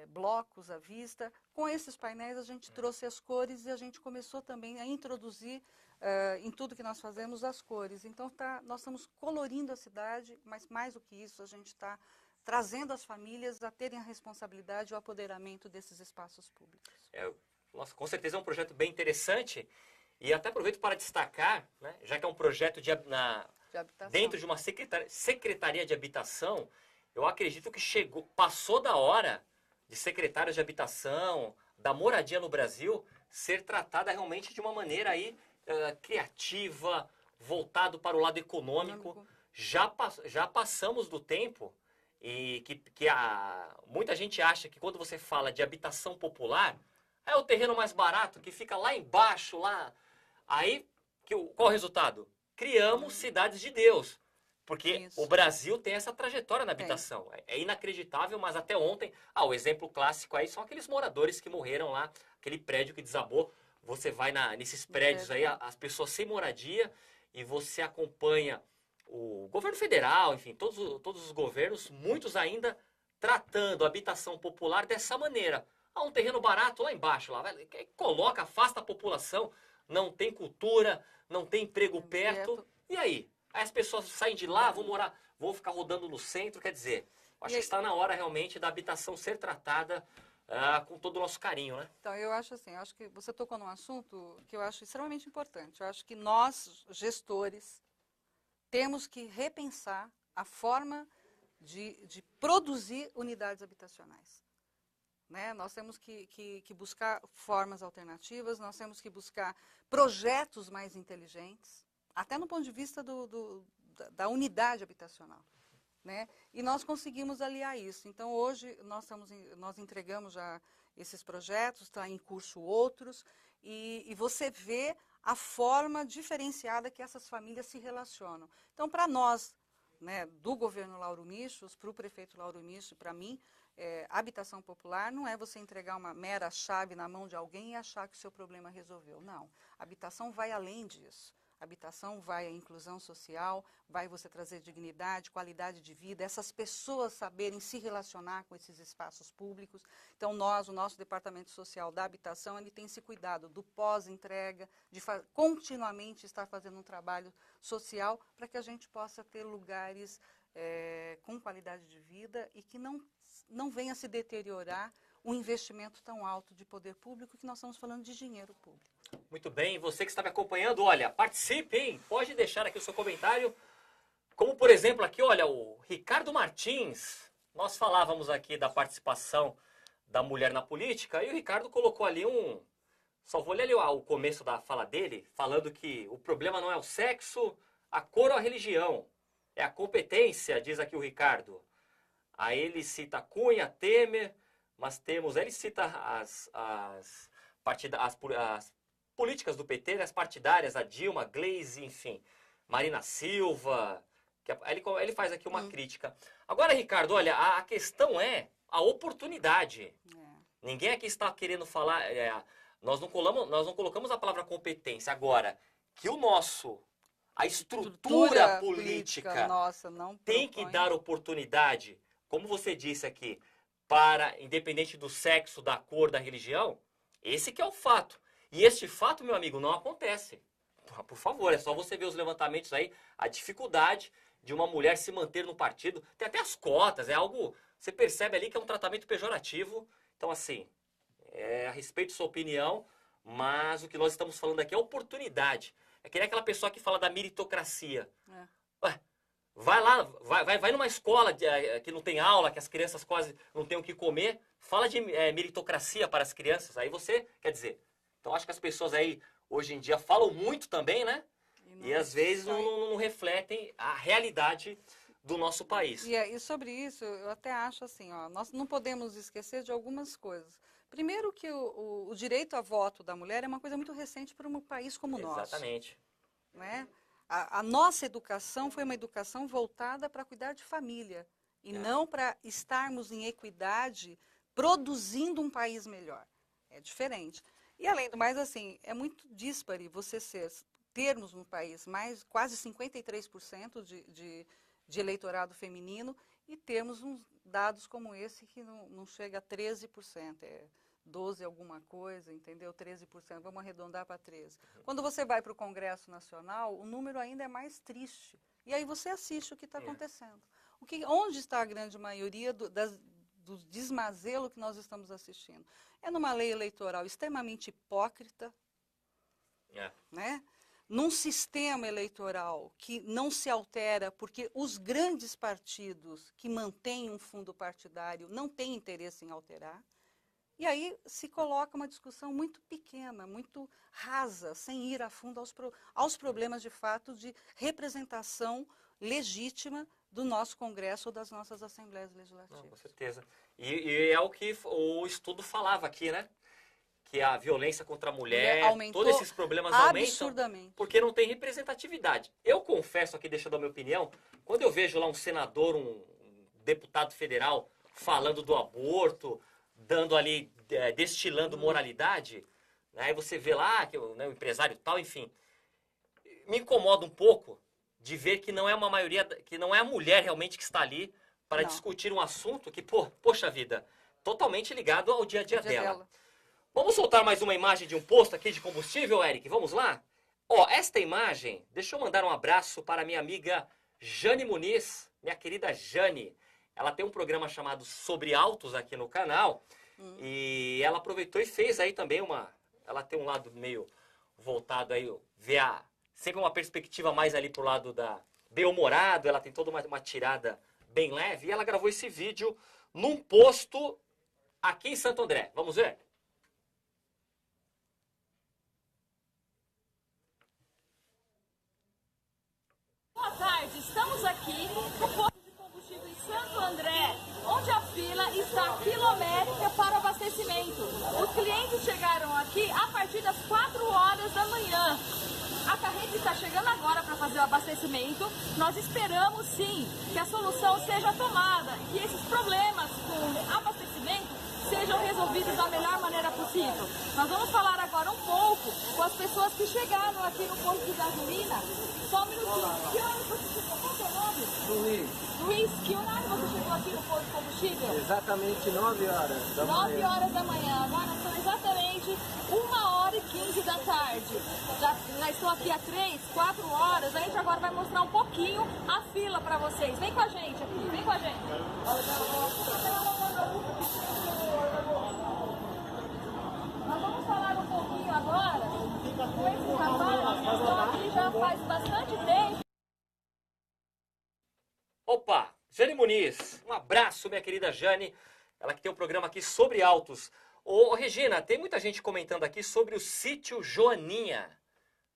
blocos à vista. Com esses painéis a gente trouxe as cores e a gente começou também a introduzir em tudo que nós fazemos as cores. Então nós estamos colorindo a cidade, mas mais do que isso, a gente está trazendo as famílias a terem a responsabilidade e o apoderamento desses espaços públicos. Nossa, com certeza é um projeto bem interessante e até aproveito para destacar, né, já que é um projeto de habitação. Dentro de uma secretaria de habitação, eu acredito que passou da hora de secretários de habitação, da moradia no Brasil, ser tratada realmente de uma maneira aí, criativa, voltado para o lado econômico. Já passamos do tempo e que muita gente acha que quando você fala de habitação popular, é o terreno mais barato que fica lá embaixo, lá. Aí, qual o resultado? Criamos cidades de Deus. Porque o Brasil tem essa trajetória na habitação. É inacreditável, mas até ontem... o exemplo clássico aí são aqueles moradores que morreram lá, aquele prédio que desabou. Você vai nesses prédios aí, as pessoas sem moradia, e você acompanha o governo federal, enfim, todos os governos, muitos ainda tratando a habitação popular dessa maneira. Um terreno barato lá embaixo, coloca, afasta a população, não tem cultura, não tem emprego perto, e aí? Aí as pessoas saem de lá, vão morar vou ficar rodando no centro, quer dizer, acho que está na hora realmente da habitação ser tratada com todo o nosso carinho, né? Então, eu acho assim, eu acho que você tocou num assunto que eu acho extremamente importante. Eu acho que nós, gestores, temos que repensar a forma de produzir unidades habitacionais. Né? Nós temos que buscar formas alternativas, nós temos que buscar projetos mais inteligentes, até no ponto de vista da unidade habitacional. Né? E nós conseguimos aliar isso. Então, hoje, nós entregamos já esses projetos, está em curso outros, e você vê a forma diferenciada que essas famílias se relacionam. Então, para nós, né, do governo Lauro Michos, para o prefeito Lauro Michos, para mim, habitação popular não é você entregar uma mera chave na mão de alguém e achar que o seu problema resolveu. Não, habitação vai além disso. Habitação vai à inclusão social, vai você trazer dignidade, qualidade de vida, essas pessoas saberem se relacionar com esses espaços públicos. Então, o nosso Departamento Social da Habitação, ele tem esse cuidado do pós-entrega, de continuamente estar fazendo um trabalho social para que a gente possa ter lugares com qualidade de vida e que não venha se deteriorar um investimento tão alto de poder público, que nós estamos falando de dinheiro público. Muito bem, você que está me acompanhando, olha, participe, hein? Pode deixar aqui o seu comentário. Como, por exemplo, aqui, olha, o Ricardo Martins. Nós falávamos aqui da participação da mulher na política, e o Ricardo colocou ali só vou ler ali o começo da fala dele, falando que o problema não é o sexo, a cor ou a religião, é a competência, diz aqui o Ricardo. Aí ele cita Cunha, Temer, mas ele cita as políticas do PT, né, as partidárias, a Dilma, Gleisi, enfim, Marina Silva, ele faz aqui uma crítica. Agora, Ricardo, olha, a questão é a oportunidade. Ninguém aqui está querendo falar, nós não colocamos a palavra competência. Agora, que a estrutura política nossa, não tem que dar oportunidade, como você disse aqui, independente do sexo, da cor, da religião, esse que é o fato. E este fato, meu amigo, não acontece. Por favor, é só você ver os levantamentos aí, a dificuldade de uma mulher se manter no partido. Tem até as cotas, é algo... Você percebe ali que é um tratamento pejorativo. Então, assim, a respeito de sua opinião, mas o que nós estamos falando aqui é oportunidade. É que nem aquela pessoa que fala da meritocracia. Ué, vai lá, vai numa escola que não tem aula, que as crianças quase não têm o que comer, fala de meritocracia para as crianças. Aí você, quer dizer... Então, acho que as pessoas aí, hoje em dia, falam muito também, né? E às vezes não refletem a realidade do nosso país. E sobre isso, eu até acho assim, nós não podemos esquecer de algumas coisas. Primeiro que o direito a voto da mulher é uma coisa muito recente para um país como o nosso. Exatamente. Né? A nossa educação foi uma educação voltada para cuidar de família e não para estarmos em equidade produzindo um país melhor. É diferente. E além do mais, assim, é muito díspare você termos no país quase 53% de eleitorado feminino e termos dados como esse que não chega a 13%, 12 alguma coisa, entendeu? 13%, vamos arredondar para 13%. Quando você vai para o Congresso Nacional, o número ainda é mais triste. E aí você assiste o que está acontecendo. Onde está a grande maioria do desmazelo que nós estamos assistindo? É numa lei eleitoral extremamente hipócrita, né? Num sistema eleitoral que não se altera porque os grandes partidos que mantêm um fundo partidário não têm interesse em alterar. E aí se coloca uma discussão muito pequena, muito rasa, sem ir a fundo aos problemas de fato de representação legítima do nosso Congresso ou das nossas Assembleias Legislativas. Com certeza. E é o que o estudo falava aqui, né? Que a violência contra a mulher, todos esses problemas aumentam porque não tem representatividade. Eu confesso aqui, deixando a minha opinião, quando eu vejo lá um senador, um deputado federal falando do aborto, dando ali, destilando moralidade, né? Aí você vê lá que o empresário tal, enfim, me incomoda um pouco de ver que não é uma maioria, que não é a mulher realmente que está ali para discutir um assunto que, poxa vida, totalmente ligado ao dia a dia dela. Vamos soltar mais uma imagem de um posto aqui de combustível, Eric? Vamos lá? Esta imagem, deixa eu mandar um abraço para a minha amiga Jane Muniz, minha querida Jane. Ela tem um programa chamado Sobre Autos aqui no canal. E ela aproveitou e fez aí também ela tem um lado meio voltado aí, sempre uma perspectiva mais ali pro lado bem-humorado. Ela tem toda uma tirada bem leve. E ela gravou esse vídeo num posto aqui em Santo André. Vamos ver? Boa tarde, estamos aqui no posto de combustível em Santo André, onde a fila está quilométrica para abastecimento. Os clientes chegaram aqui a partir das 4 horas da manhã. A carreta está chegando agora para fazer o abastecimento. Nós esperamos sim que a solução seja tomada e que esses problemas com abastecimento sejam resolvidos da melhor maneira possível. Nós vamos falar agora um pouco com as pessoas que chegaram aqui no posto de gasolina. Só um minutinho. Que hora você chegou? Qual é o nome? Luiz, que horário você chegou aqui no posto de combustível? Exatamente 9 horas da manhã. 9 horas da manhã. Agora são exatamente 1h15 da tarde. Já estou aqui há 3, 4 horas. A gente agora vai mostrar um pouquinho a fila para vocês. Vem com a gente aqui, vem com a gente. Nós vamos falar um pouquinho agora com esse rapaz que estão aqui já faz bastante tempo. Opa, Jane Muniz, um abraço, minha querida Jane, ela que tem um programa aqui sobre autos. Ô, Regina, tem muita gente comentando aqui sobre o sítio Joaninha,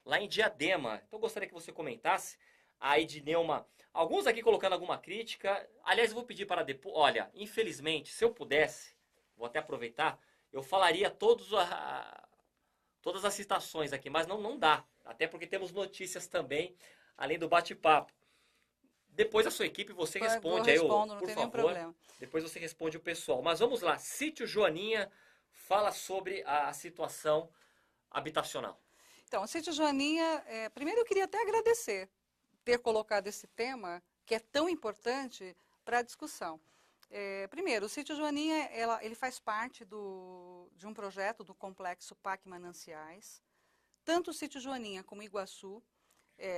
lá em Diadema. Então eu gostaria que você comentasse. A Edneuma, alguns aqui colocando alguma crítica. Aliás, eu vou pedir para depois. Olha, infelizmente, se eu pudesse, vou até aproveitar, eu falaria todas as citações aqui, mas não dá. Até porque temos notícias também, além do bate-papo. Depois a sua equipe, você responde aí, por favor. Depois você responde o pessoal. Mas vamos lá, sítio Joaninha fala sobre a situação habitacional. Então, o sítio Joaninha, primeiro eu queria até agradecer ter colocado esse tema, que é tão importante para a discussão. Primeiro, o sítio Joaninha, ele faz parte de um projeto do complexo Parque Mananciais. Tanto o sítio Joaninha como Iguaçu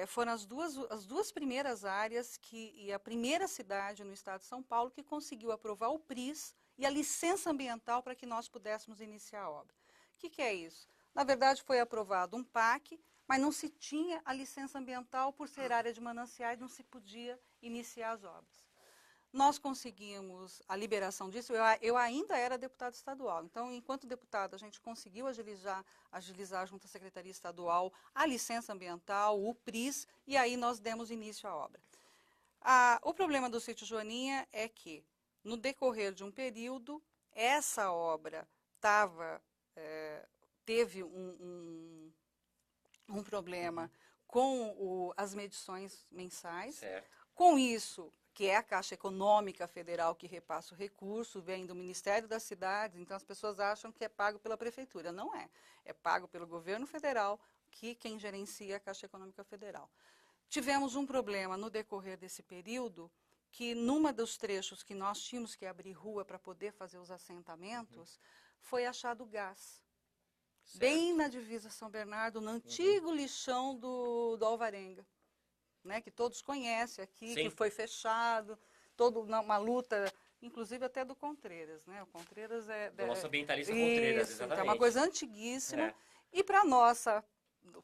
foram as duas primeiras áreas e a primeira cidade no estado de São Paulo que conseguiu aprovar o PRIS e a licença ambiental para que nós pudéssemos iniciar a obra. O que é isso? Na verdade, foi aprovado um PAC, mas não se tinha a licença ambiental por ser área de mananciais, não se podia iniciar as obras. Nós conseguimos a liberação disso, eu ainda era deputado estadual, então, enquanto deputado, a gente conseguiu agilizar junto à Secretaria Estadual a licença ambiental, o PRIS, e aí nós demos início à obra. O problema do sítio Joaninha é que, no decorrer de um período, essa obra teve um problema com as medições mensais. Certo. Com isso, que é a Caixa Econômica Federal que repassa o recurso, vem do Ministério das Cidades, então as pessoas acham que é pago pela Prefeitura. Não é. É pago pelo governo federal, que quem gerencia a Caixa Econômica Federal. Tivemos um problema no decorrer desse período, que numa dos trechos que nós tínhamos que abrir rua para poder fazer os assentamentos, foi achado gás. Certo. Bem na divisa São Bernardo, no antigo lixão do Alvarenga. Né, que todos conhecem aqui, sim, que foi fechado, toda uma luta, inclusive até do Contreiras, né? O Contreiras do nosso ambientalista Contreiras, exatamente. É uma coisa antiguíssima. E para nossa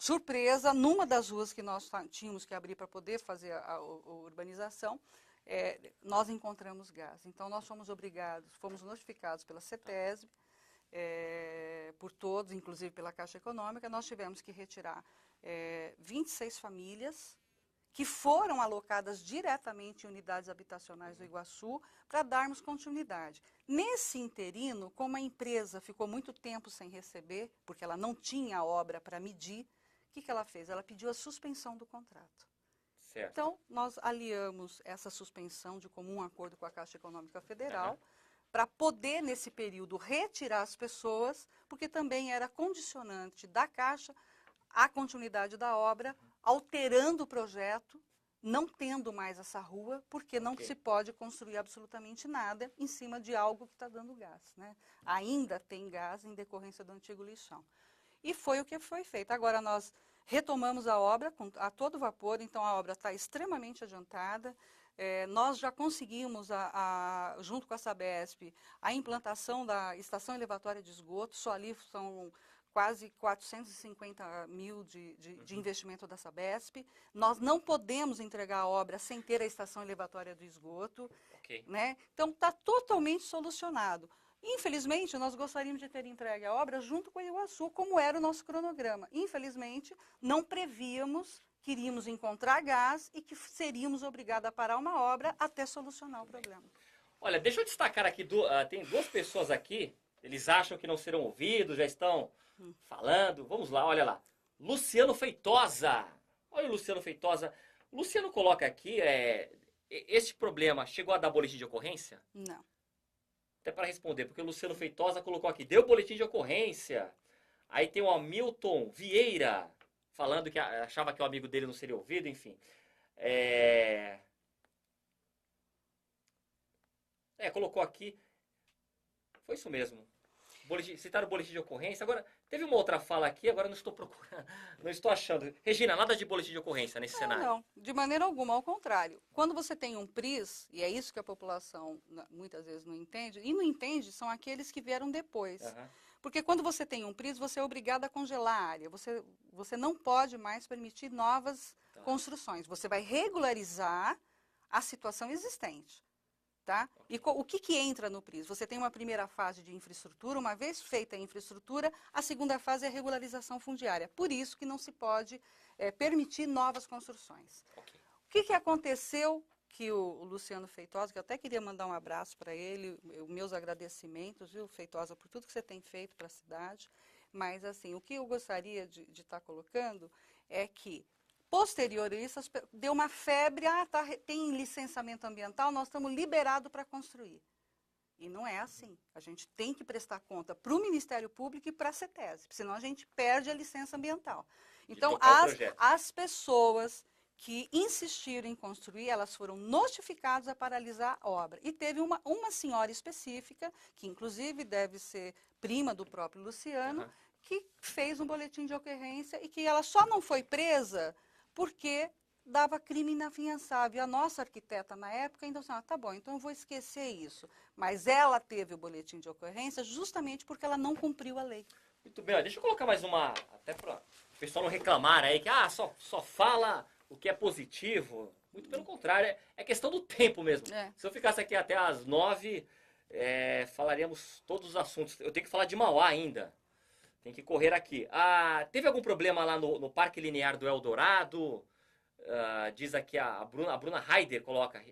surpresa, numa das ruas que nós tínhamos que abrir para poder fazer a urbanização, nós encontramos gás. Então nós fomos notificados pela CETESB, por todos, inclusive pela Caixa Econômica, nós tivemos que retirar 26 famílias, que foram alocadas diretamente em unidades habitacionais do Iguaçu para darmos continuidade. Nesse interino, como a empresa ficou muito tempo sem receber, porque ela não tinha obra para medir, o que ela fez? Ela pediu a suspensão do contrato. Certo. Então, nós aliamos essa suspensão de comum acordo com a Caixa Econômica Federal, para poder, nesse período, retirar as pessoas, porque também era condicionante da Caixa a continuidade da obra, alterando o projeto, não tendo mais essa rua, porque não se pode construir absolutamente nada em cima de algo que está dando gás, né? Ainda tem gás em decorrência do antigo lixão. E foi o que foi feito. Agora nós retomamos a obra a todo vapor, então a obra está extremamente adiantada. nós já conseguimos, junto com a Sabesp, a implantação da estação elevatória de esgoto. Só ali são quase 450 mil de investimento da Sabesp. Nós não podemos entregar a obra sem ter a estação elevatória do esgoto. Okay. Né? Então, está totalmente solucionado. Infelizmente, nós gostaríamos de ter entregue a obra junto com a Iguaçu, como era o nosso cronograma. Infelizmente, não prevíamos que iríamos encontrar gás e que seríamos obrigados a parar uma obra até solucionar o problema. Olha, deixa eu destacar aqui, tem duas pessoas aqui, eles acham que não serão ouvidos, já estão falando. Vamos lá, olha lá. Luciano Feitosa. Olha o Luciano Feitosa. O Luciano coloca aqui, este problema chegou a dar boletim de ocorrência? Não. Até para responder, porque o Luciano Feitosa colocou aqui, deu boletim de ocorrência. Aí tem o Hamilton Vieira, falando que achava que o amigo dele não seria ouvido, enfim. Colocou aqui. Foi isso mesmo. Citaram o boletim de ocorrência. Agora, teve uma outra fala aqui, agora não estou procurando, não estou achando. Regina, nada de boletim de ocorrência nesse cenário? Não, de maneira alguma, ao contrário. Quando você tem um PRIS, e é isso que a população muitas vezes não entende, e não entende são aqueles que vieram depois. Uhum. Porque quando você tem um PRIS, você é obrigado a congelar a área. Você não pode mais permitir novas construções. Você vai regularizar a situação existente. Tá? E o que entra no PRIS? Você tem uma primeira fase de infraestrutura, uma vez feita a infraestrutura, a segunda fase é a regularização fundiária. Por isso que não se pode permitir novas construções. Okay. O que aconteceu que o Luciano Feitosa, que eu até queria mandar um abraço para ele, meus agradecimentos, viu, Feitosa, por tudo que você tem feito para a cidade, mas assim, o que eu gostaria de estar colocando é que posterior a isso, deu uma febre, tem licenciamento ambiental, nós estamos liberados para construir. E não é assim. A gente tem que prestar conta para o Ministério Público e para a CETESB, senão a gente perde a licença ambiental. Então, as pessoas que insistiram em construir, elas foram notificadas a paralisar a obra. E teve uma senhora específica, que inclusive deve ser prima do próprio Luciano, que fez um boletim de ocorrência e que ela só não foi presa porque dava crime inafiançável. E a nossa arquiteta, na época, ainda assim, tá bom, então eu vou esquecer isso. Mas ela teve o boletim de ocorrência justamente porque ela não cumpriu a lei. Muito bem, ó, deixa eu colocar mais uma, até para o pessoal não reclamar aí, que só fala o que é positivo. Muito pelo contrário, é questão do tempo mesmo. Se eu ficasse aqui até às 9, falaríamos todos os assuntos. Eu tenho que falar de Mauá ainda. Tem que correr aqui. Teve algum problema lá no Parque Linear do Eldorado? Diz aqui a Bruna Heider, coloca.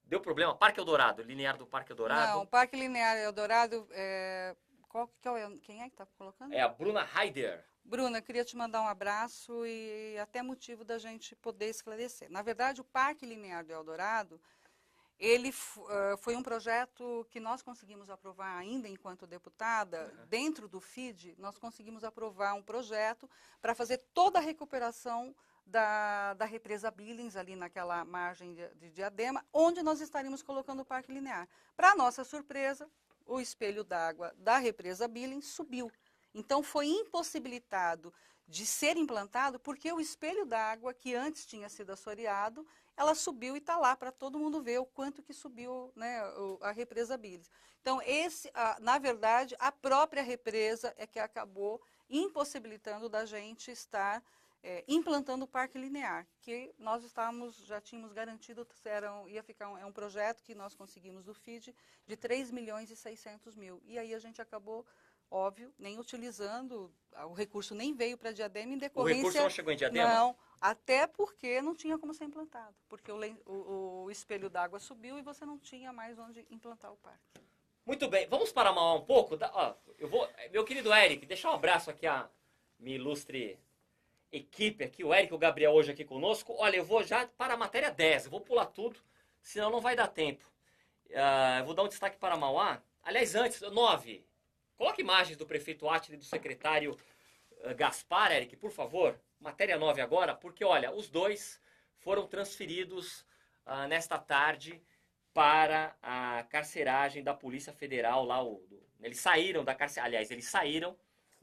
Deu problema? Parque Eldorado, Linear do Parque Eldorado? Não, o Parque Linear Eldorado, quem é que está colocando? É a Bruna Heider. Bruna, queria te mandar um abraço e até motivo da gente poder esclarecer. Na verdade, o Parque Linear do Eldorado, ele foi um projeto que nós conseguimos aprovar ainda enquanto deputada. Dentro do FID, nós conseguimos aprovar um projeto para fazer toda a recuperação da represa Billings, ali naquela margem de Diadema, onde nós estaríamos colocando o Parque Linear. Para nossa surpresa, o espelho d'água da represa Billings subiu. Então, foi impossibilitado de ser implantado porque o espelho d'água, que antes tinha sido assoreado, ela subiu e está lá para todo mundo ver o quanto que subiu, né, a represa Billings. Então, na verdade, a própria represa é que acabou impossibilitando da gente estar implantando o Parque Linear, que nós já tínhamos garantido, ia ficar um projeto que nós conseguimos do FID de 3.600.000. E aí a gente acabou, óbvio, nem utilizando, o recurso nem veio para Diadema em decorrência... O recurso não chegou em Diadema? Não, até porque não tinha como ser implantado, porque o espelho d'água subiu e você não tinha mais onde implantar o parque. Muito bem, vamos para Mauá um pouco? Meu querido Eric, deixar um abraço aqui à minha ilustre equipe aqui, o Eric e o Gabriel hoje aqui conosco. Olha, eu vou já para a matéria 10, eu vou pular tudo, senão não vai dar tempo. Eu vou dar um destaque para Mauá. Aliás, antes, 9, coloque imagens do prefeito Átila e do secretário Gaspar, Eric, por favor. Matéria 9 agora, porque, olha, os dois foram transferidos nesta tarde para a carceragem da Polícia Federal. Eles saíram da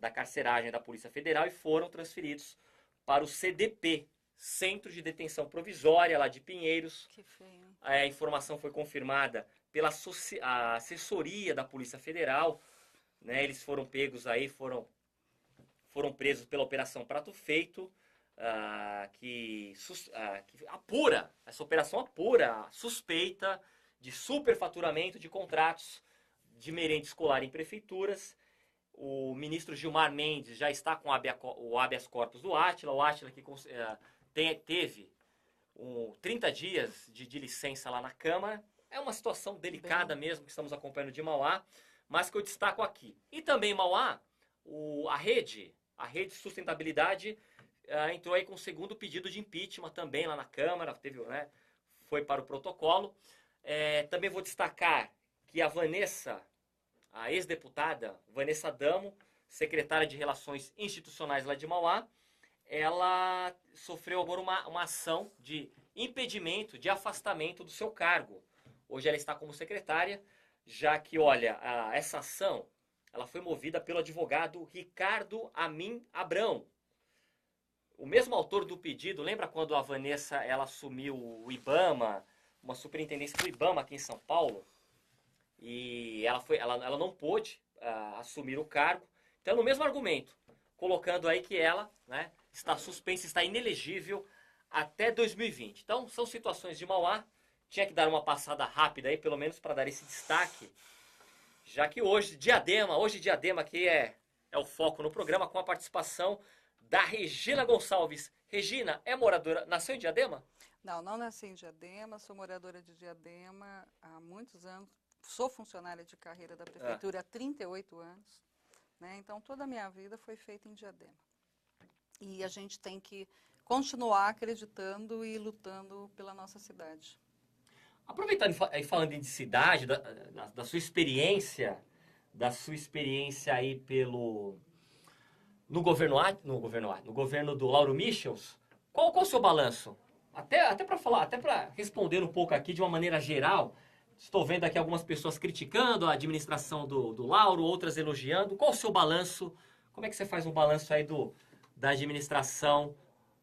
carceragem da Polícia Federal e foram transferidos para o CDP, centro de detenção provisória lá de Pinheiros. Que feio. A informação foi confirmada pela a assessoria da Polícia Federal, né? Eles foram pegos aí, foram presos pela Operação Prato Feito, que apura, essa operação apura a suspeita de superfaturamento de contratos de merenda escolar em prefeituras. O ministro Gilmar Mendes já está com o habeas corpus do Átila, o Átila que teve 30 dias de licença lá na Câmara. É uma situação delicada mesmo que estamos acompanhando de Mauá, mas que eu destaco aqui. E também em Mauá, a rede Sustentabilidade entrou aí com o segundo pedido de impeachment também lá na Câmara, foi para o protocolo. Também vou destacar que a ex-deputada Vanessa Damo, secretária de Relações Institucionais lá de Mauá, ela sofreu agora uma ação de impedimento, de afastamento do seu cargo. Hoje ela está como secretária, já que, olha, essa ação ela foi movida pelo advogado Ricardo Amin Abrão. O mesmo autor do pedido, lembra quando a Vanessa ela assumiu o IBAMA, uma superintendência do IBAMA aqui em São Paulo? E ela não pôde assumir o cargo. Então, no mesmo argumento, colocando aí que ela, né, está suspensa, está inelegível até 2020. Então, são situações de Mauá. Tinha que dar uma passada rápida aí, pelo menos para dar esse destaque, já que hoje Diadema aqui é o foco no programa, com a participação da Regina Gonçalves. Regina, é moradora, nasceu em Diadema? Não nasci em Diadema, sou moradora de Diadema há muitos anos, sou funcionária de carreira da prefeitura há 38 anos, né? Então toda a minha vida foi feita em Diadema. E a gente tem que continuar acreditando e lutando pela nossa cidade. Aproveitando e falando de cidade, da sua experiência aí no governo do Lauro Michels, qual o seu balanço? Até para responder um pouco aqui de uma maneira geral, estou vendo aqui algumas pessoas criticando a administração do Lauro, outras elogiando. Qual o seu balanço? Como é que você faz um balanço aí da administração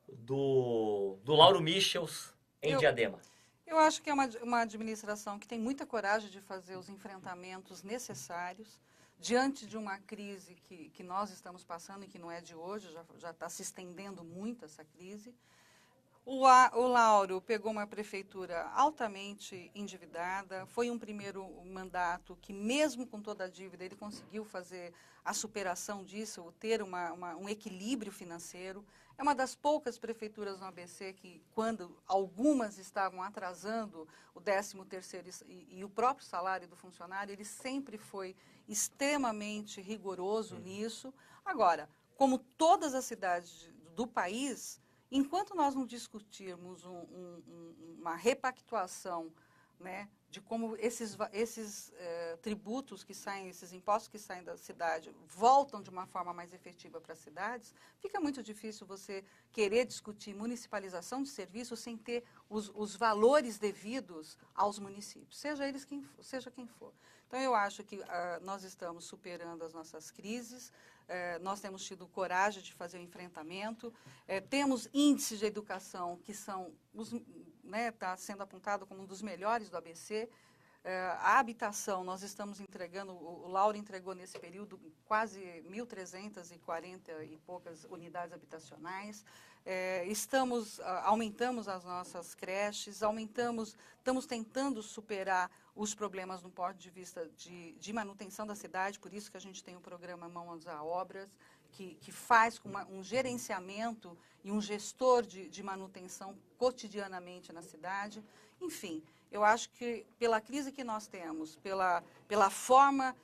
do Lauro Michels em Diadema? Eu acho que é uma administração que tem muita coragem de fazer os enfrentamentos necessários diante de uma crise que nós estamos passando e que não é de hoje, já está se estendendo muito essa crise. O Lauro pegou uma prefeitura altamente endividada, foi um primeiro mandato que, mesmo com toda a dívida, ele conseguiu fazer a superação disso, ter um equilíbrio financeiro. É uma das poucas prefeituras no ABC que, quando algumas estavam atrasando o 13º e o próprio salário do funcionário, ele sempre foi extremamente rigoroso nisso. Agora, como todas as cidades do país, enquanto nós não discutirmos uma repactuação, né, de como esses tributos que saem, esses impostos que saem da cidade voltam de uma forma mais efetiva para as cidades, fica muito difícil você querer discutir municipalização de serviços sem ter os valores devidos aos municípios, seja quem for. Então, eu acho que nós estamos superando as nossas crises, nós temos tido coragem de fazer o enfrentamento, temos índices de educação que são, está sendo apontado como um dos melhores do ABC. A habitação, nós estamos entregando, o Lauro entregou nesse período quase 1.340 e poucas unidades habitacionais. Aumentamos as nossas creches, estamos tentando superar os problemas no ponto de vista de manutenção da cidade, por isso que a gente tem o programa Mãos à Obras, que faz com um gerenciamento e um gestor de manutenção cotidianamente na cidade. Enfim, eu acho que pela crise que nós temos, pela forma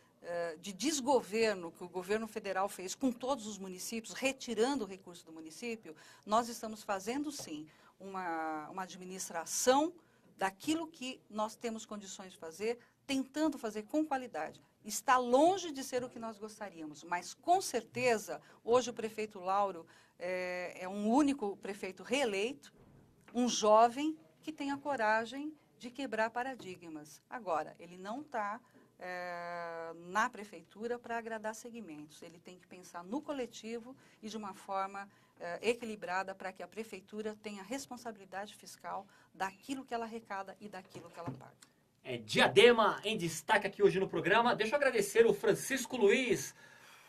de desgoverno que o governo federal fez com todos os municípios, retirando o recurso do município, nós estamos fazendo, sim, uma administração daquilo que nós temos condições de fazer, tentando fazer com qualidade. Está longe de ser o que nós gostaríamos, mas com certeza, hoje o prefeito Lauro é um único prefeito reeleito, um jovem que tem a coragem de quebrar paradigmas. Agora, ele não está na prefeitura para agradar segmentos. Ele tem que pensar no coletivo e de uma forma equilibrada para que a prefeitura tenha responsabilidade fiscal daquilo que ela arrecada e daquilo que ela paga. Diadema em destaque aqui hoje no programa. Deixa eu agradecer o Francisco Luiz,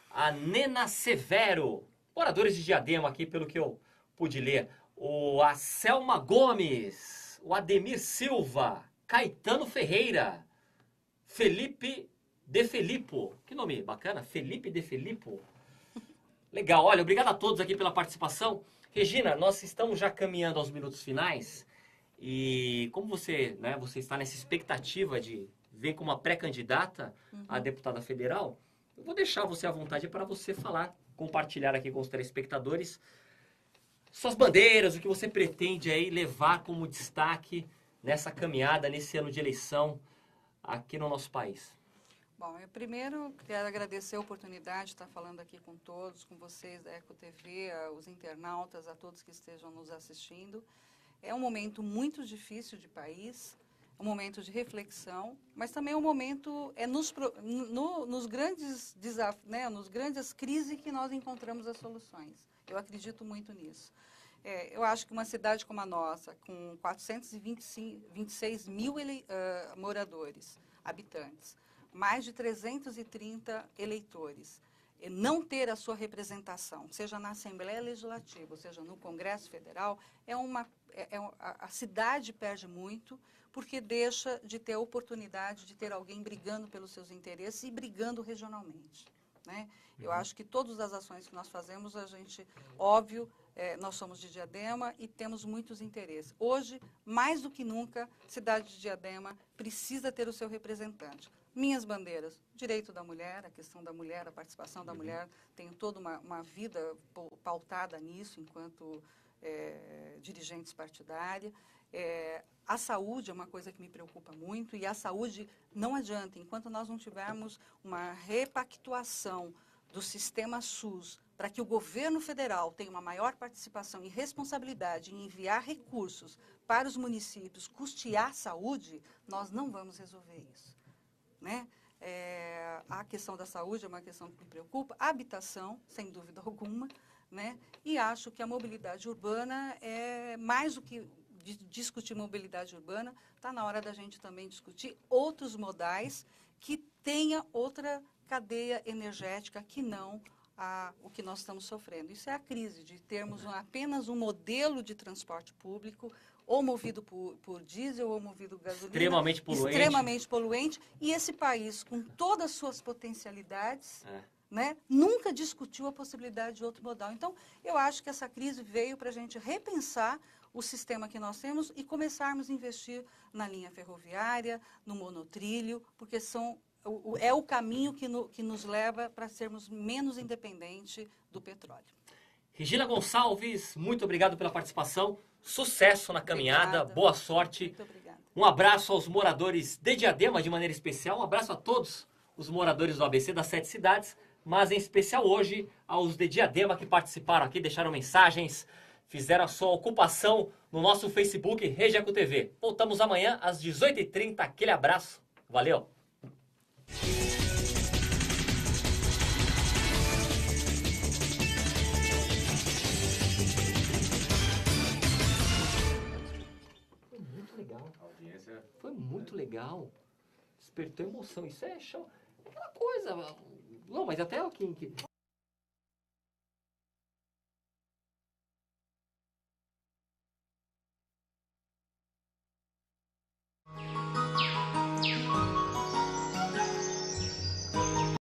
a Nena Severo, moradores de Diadema aqui, pelo que eu pude ler. A Selma Gomes, o Ademir Silva, Caetano Ferreira, Felipe De Filippo. Que nome bacana, Felipe De Filippo. Legal, olha, obrigado a todos aqui pela participação. Regina, nós estamos já caminhando aos minutos finais. E como você está nessa expectativa de ver como uma pré-candidata a deputada federal, eu vou deixar você à vontade para você falar, compartilhar aqui com os telespectadores suas bandeiras, o que você pretende aí levar como destaque nessa caminhada, nesse ano de eleição aqui no nosso país. Bom, eu primeiro quero agradecer a oportunidade de estar falando aqui com todos, com vocês da EcoTV, os internautas, a todos que estejam nos assistindo. É um momento muito difícil de país, um momento de reflexão, mas também é um momento nos grandes desafios, né, nos grandes crises que nós encontramos as soluções. Eu acredito muito nisso. Eu acho que uma cidade como a nossa, com 426 mil moradores, habitantes, mais de 330 eleitores, não ter a sua representação, seja na Assembleia Legislativa, seja no Congresso Federal, a cidade perde muito, porque deixa de ter a oportunidade de ter alguém brigando pelos seus interesses e brigando regionalmente, né? Eu acho que todas as ações que nós fazemos, óbvio, nós somos de Diadema e temos muitos interesses. Hoje, mais do que nunca, a cidade de Diadema precisa ter o seu representante. Minhas bandeiras, direito da mulher, a questão da mulher, a participação da mulher, tenho toda uma vida pautada nisso enquanto dirigente partidária. A saúde é uma coisa que me preocupa muito e a saúde não adianta, enquanto nós não tivermos uma repactuação do sistema SUS para que o governo federal tenha uma maior participação e responsabilidade em enviar recursos para os municípios, custear a saúde, nós não vamos resolver isso, né? A questão da saúde é uma questão que me preocupa, a habitação, sem dúvida alguma, né? E acho que a mobilidade urbana é mais do que discutir mobilidade urbana, está na hora da gente também discutir outros modais que tenha outra cadeia energética que não o que nós estamos sofrendo. Isso é a crise de termos apenas um modelo de transporte público ou movido por diesel ou movido por gasolina. Extremamente poluente. E esse país, com todas as suas potencialidades, né, nunca discutiu a possibilidade de outro modal. Então, eu acho que essa crise veio para a gente repensar o sistema que nós temos e começarmos a investir na linha ferroviária, no monotrilho, porque é o caminho que nos leva para sermos menos independentes do petróleo. Regina Gonçalves, muito obrigado pela participação. Sucesso na caminhada, obrigada. Boa sorte. Muito obrigada. Um abraço aos moradores de Diadema de maneira especial. Um abraço a todos os moradores do ABC das 7 cidades, mas em especial hoje aos de Diadema que participaram aqui, deixaram mensagens, fizeram a sua ocupação no nosso Facebook Rede Eco TV. Voltamos amanhã às 18h30. Aquele abraço. Valeu! Foi muito legal. A audiência foi muito legal. Despertou emoção. Isso é show. Aquela coisa. Não, mas até o que